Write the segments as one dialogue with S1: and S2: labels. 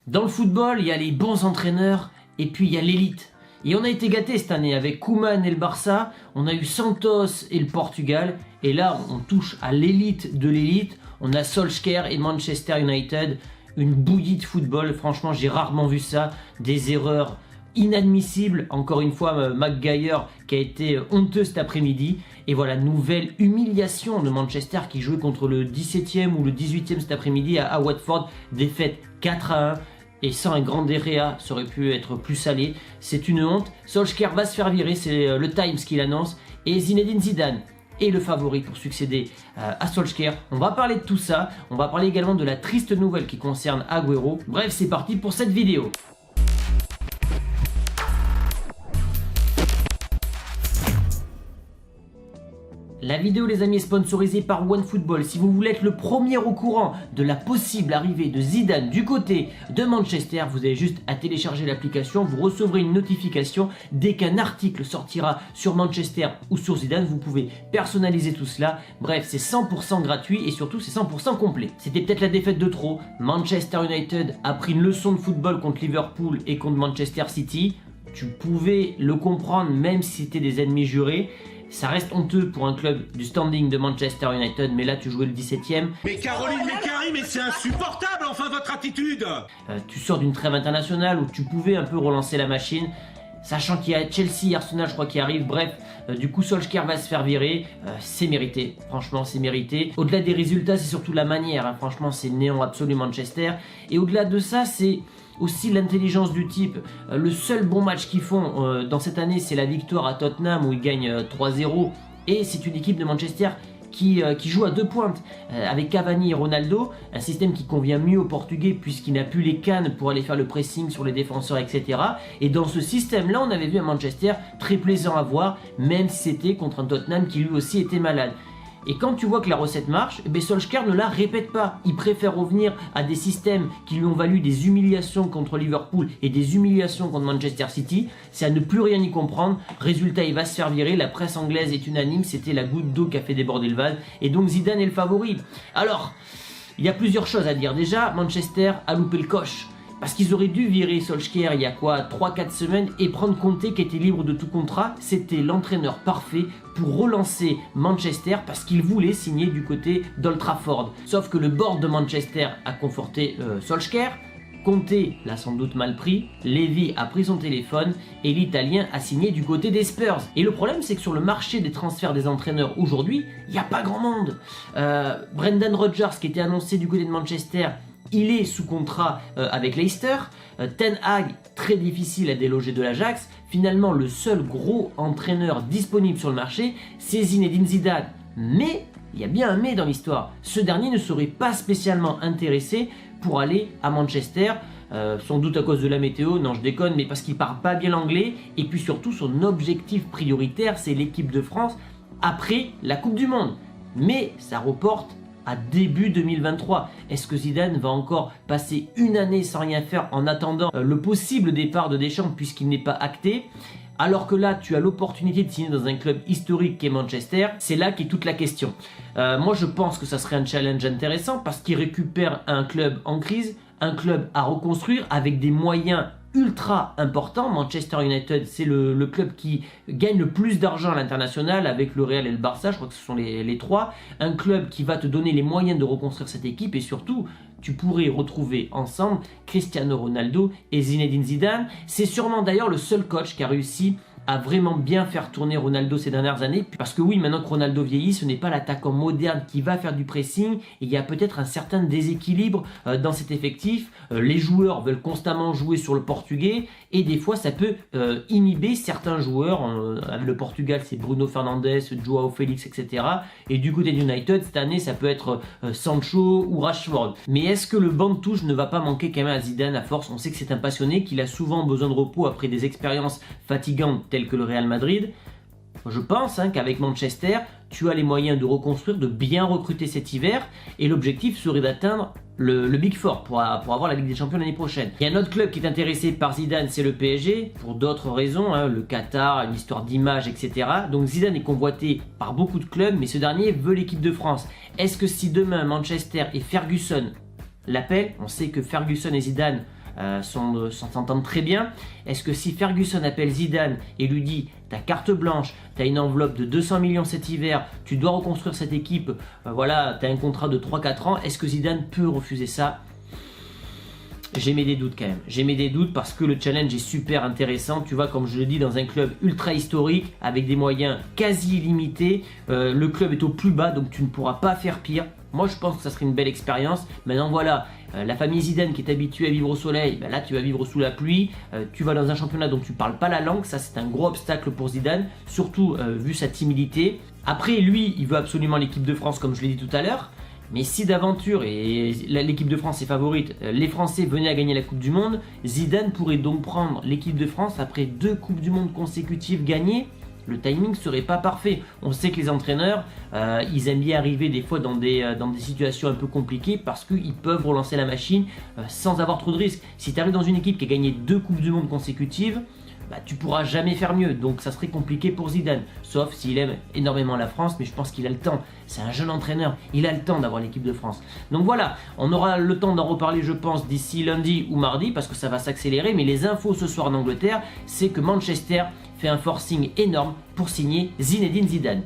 S1: Dans le football, il y a les bons entraîneurs et puis il y a l'élite. Et on a été gâtés cette année avec Koeman et le Barça, on a eu Santos et le Portugal, et là on touche à l'élite de l'élite. On a Solskjaer et Manchester United, une bouillie de football, franchement j'ai rarement vu ça, des erreurs inadmissibles, encore une fois Maguire qui a été honteux cet après-midi, et voilà, nouvelle humiliation de Manchester qui jouait contre le 17e ou le 18e cet après-midi à Watford, défaite 4-1. Et sans un grand Derrea, ça aurait pu être plus salé. C'est une honte. Solskjaer va se faire virer, c'est le Times qui l'annonce. Et Zinedine Zidane est le favori pour succéder à Solskjaer. On va parler de tout ça. On va parler également de la triste nouvelle qui concerne Agüero. Bref, c'est parti pour cette vidéo. La vidéo les amis est sponsorisée par OneFootball. Si vous voulez être le premier au courant de la possible arrivée de Zidane du côté de Manchester, vous avez juste à télécharger l'application, vous recevrez une notification dès qu'un article sortira sur Manchester ou sur Zidane, vous pouvez personnaliser tout cela. Bref, c'est 100% gratuit et surtout c'est 100% complet. C'était peut-être la défaite de trop. Manchester United a pris une leçon de football contre Liverpool et contre Manchester City. Tu pouvais le comprendre même si c'était des ennemis jurés. Ça reste honteux pour un club du standing de Manchester United, mais là tu jouais le 17e.
S2: Mais Caroline, mais Carrie, mais c'est insupportable enfin votre attitude.
S1: Tu sors d'une trêve internationale où tu pouvais un peu relancer la machine, sachant qu'il y a Chelsea et Arsenal je crois qui arrivent, bref, du coup Solskjaer va se faire virer, c'est mérité, franchement c'est mérité. Au-delà des résultats c'est surtout la manière, hein. Franchement c'est le néant absolu Manchester, et au-delà de ça c'est aussi l'intelligence du type. Le seul bon match qu'ils font dans cette année c'est la victoire à Tottenham où ils gagnent 3-0, et c'est une équipe de Manchester qui joue à deux pointes avec Cavani et Ronaldo, un système qui convient mieux aux Portugais puisqu'il n'a plus les cannes pour aller faire le pressing sur les défenseurs, etc. Et dans ce système-là, on avait vu un Manchester très plaisant à voir, même si c'était contre un Tottenham qui lui aussi était malade. Et quand tu vois que la recette marche, Solskjaer ne la répète pas. Il préfère revenir à des systèmes qui lui ont valu des humiliations contre Liverpool et des humiliations contre Manchester City. C'est à ne plus rien y comprendre. Résultat, il va se faire virer. La presse anglaise est unanime. C'était la goutte d'eau qui a fait déborder le vase. Et donc Zidane est le favori. Alors, il y a plusieurs choses à dire. Déjà, Manchester a loupé le coche. Parce qu'ils auraient dû virer Solskjaer il y a quoi 3-4 semaines et prendre Conte qui était libre de tout contrat. C'était l'entraîneur parfait pour relancer Manchester parce qu'il voulait signer du côté d'Old Trafford. Sauf que le board de Manchester a conforté Solskjaer. Conte l'a sans doute mal pris, Levy a pris son téléphone et l'Italien a signé du côté des Spurs. Et le problème c'est que sur le marché des transferts des entraîneurs aujourd'hui, il n'y a pas grand monde. Brendan Rodgers qui était annoncé du côté de Manchester, il est sous contrat avec Leicester. Ten Hag, très difficile à déloger de l'Ajax. Finalement, le seul gros entraîneur disponible sur le marché, c'est Zinedine Zidane. Mais, il y a bien un mais dans l'histoire. Ce dernier ne serait pas spécialement intéressé pour aller à Manchester. Sans doute à cause de la météo, non je déconne, mais parce qu'il parle pas bien l'anglais. Et puis surtout, son objectif prioritaire, c'est l'équipe de France après la Coupe du Monde. Mais ça reporte à début 2023. Est-ce que Zidane va encore passer une année sans rien faire en attendant le possible départ de Deschamps puisqu'il n'est pas acté? Alors que là, tu as l'opportunité de signer dans un club historique qu'est Manchester, c'est là qu'est toute la question. Moi, je pense que ça serait un challenge intéressant parce qu'il récupère un club en crise, un club à reconstruire avec des moyens ultra important. Manchester United, c'est le club qui gagne le plus d'argent à l'international avec le Real et le Barça, je crois que ce sont les trois. Un club qui va te donner les moyens de reconstruire cette équipe et surtout, tu pourrais retrouver ensemble Cristiano Ronaldo et Zinedine Zidane. C'est sûrement d'ailleurs le seul coach qui a réussi à vraiment bien faire tourner Ronaldo ces dernières années. Parce que oui, maintenant que Ronaldo vieillit, ce n'est pas l'attaquant moderne qui va faire du pressing. Et il y a peut-être un certain déséquilibre dans cet effectif. Les joueurs veulent constamment jouer sur le portugais. Et des fois, ça peut inhiber certains joueurs. Le Portugal, c'est Bruno Fernandes, Joao Félix, etc. Et du côté d'United, cette année, ça peut être Sancho ou Rashford. Mais est-ce que le banc de touche ne va pas manquer quand même à Zidane à force? On sait que c'est un passionné, qu'il a souvent besoin de repos après des expériences fatigantes tels que le Real Madrid. Je pense qu'avec Manchester, tu as les moyens de reconstruire, de bien recruter cet hiver, et l'objectif serait d'atteindre le Big Four pour avoir la Ligue des Champions l'année prochaine. Il y a un autre club qui est intéressé par Zidane, c'est le PSG, pour d'autres raisons, le Qatar, une histoire d'image, etc. Donc Zidane est convoité par beaucoup de clubs, mais ce dernier veut l'équipe de France. Est-ce que si demain Manchester et Ferguson l'appellent, on sait que Ferguson et Zidane s'entendent très bien. Est-ce que si Ferguson appelle Zidane et lui dit t'as carte blanche, t'as une enveloppe de 200 millions cet hiver, tu dois reconstruire cette équipe, voilà, t'as un contrat de 3-4 ans, est-ce que Zidane peut refuser ça? J'émets des doutes quand même. J'émets des doutes parce que le challenge est super intéressant. Tu vois, comme je le dis, dans un club ultra historique, avec des moyens quasi illimités, le club est au plus bas, donc tu ne pourras pas faire pire. Moi, je pense que ça serait une belle expérience. Maintenant, voilà, la famille Zidane qui est habituée à vivre au soleil, ben là, tu vas vivre sous la pluie. Tu vas dans un championnat dont tu ne parles pas la langue. Ça, c'est un gros obstacle pour Zidane, surtout vu sa timidité. Après, lui, il veut absolument l'équipe de France, comme je l'ai dit tout à l'heure. Mais si d'aventure, et l'équipe de France est favorite, les Français venaient à gagner la Coupe du Monde, Zidane pourrait donc prendre l'équipe de France après 2 Coupes du Monde consécutives gagnées. Le timing serait pas parfait. On sait que les entraîneurs, ils aiment bien arriver des fois dans des situations un peu compliquées parce qu'ils peuvent relancer la machine sans avoir trop de risques. Si tu arrives dans une équipe qui a gagné 2 Coupes du Monde consécutives, bah, tu pourras jamais faire mieux, donc ça serait compliqué pour Zidane, sauf s'il aime énormément la France, mais je pense qu'il a le temps, c'est un jeune entraîneur, il a le temps d'avoir l'équipe de France. Donc voilà, on aura le temps d'en reparler je pense d'ici lundi ou mardi, parce que ça va s'accélérer, mais les infos ce soir en Angleterre, c'est que Manchester fait un forcing énorme pour signer Zinedine Zidane.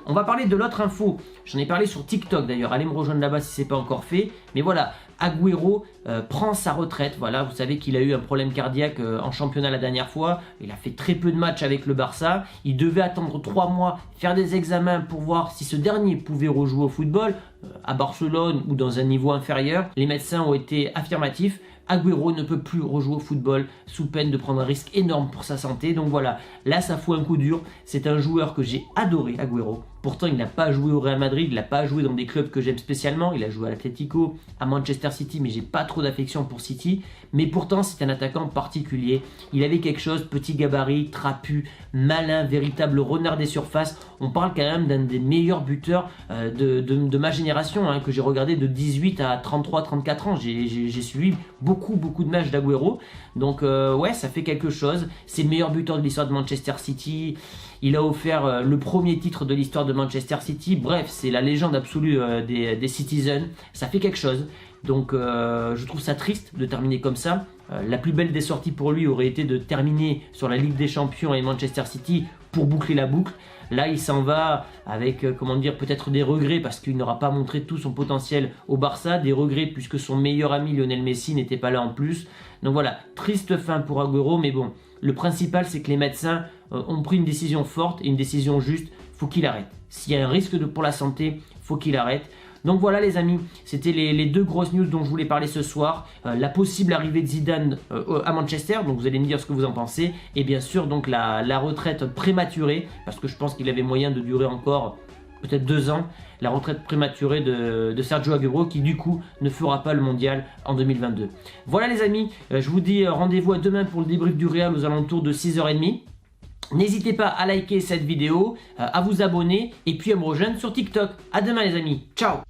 S1: On va parler de l'autre info, j'en ai parlé sur TikTok d'ailleurs, allez me rejoindre là-bas si ce n'est pas encore fait, mais voilà, Agüero prend sa retraite, voilà, vous savez qu'il a eu un problème cardiaque en championnat la dernière fois, il a fait très peu de matchs avec le Barça, il devait attendre 3 mois, faire des examens pour voir si ce dernier pouvait rejouer au football, à Barcelone ou dans un niveau inférieur, les médecins ont été affirmatifs, Agüero ne peut plus rejouer au football sous peine de prendre un risque énorme pour sa santé. Donc voilà, là ça fout un coup dur. C'est un joueur que j'ai adoré, Agüero. Pourtant, il n'a pas joué au Real Madrid, il n'a pas joué dans des clubs que j'aime spécialement. Il a joué à l'Atlético, à Manchester City, mais j'ai pas trop d'affection pour City. Mais pourtant, c'est un attaquant particulier. Il avait quelque chose, petit gabarit, trapu, malin, véritable renard des surfaces. On parle quand même d'un des meilleurs buteurs de ma génération, hein, que j'ai regardé de 18 à 33-34 ans. J'ai suivi beaucoup de matchs d'Agüero. Donc ouais, ça fait quelque chose. C'est le meilleur buteur de l'histoire de Manchester City. Il a offert le premier titre de l'histoire de Manchester City. Bref, c'est la légende absolue des Citizens. Ça fait quelque chose. Donc je trouve ça triste de terminer comme ça. La plus belle des sorties pour lui aurait été de terminer sur la Ligue des Champions et Manchester City pour boucler la boucle. Là, il s'en va avec, comment dire, peut-être des regrets parce qu'il n'aura pas montré tout son potentiel au Barça. Des regrets puisque son meilleur ami Lionel Messi n'était pas là en plus. Donc voilà, triste fin pour Agüero. Mais bon, le principal, c'est que les médecins ont pris une décision forte et une décision juste. Faut qu'il arrête. S'il y a un risque pour la santé, faut qu'il arrête. Donc voilà les amis, c'était les 2 grosses news dont je voulais parler ce soir. La possible arrivée de Zidane à Manchester, donc vous allez me dire ce que vous en pensez. Et bien sûr donc la retraite prématurée, parce que je pense qu'il avait moyen de durer encore peut-être 2 ans. La retraite prématurée de Sergio Agüero qui du coup ne fera pas le mondial en 2022. Voilà les amis, je vous dis rendez-vous à demain pour le débrief du Real aux alentours de 6h30. N'hésitez pas à liker cette vidéo, à vous abonner et puis à me rejoindre sur TikTok. À demain les amis, ciao!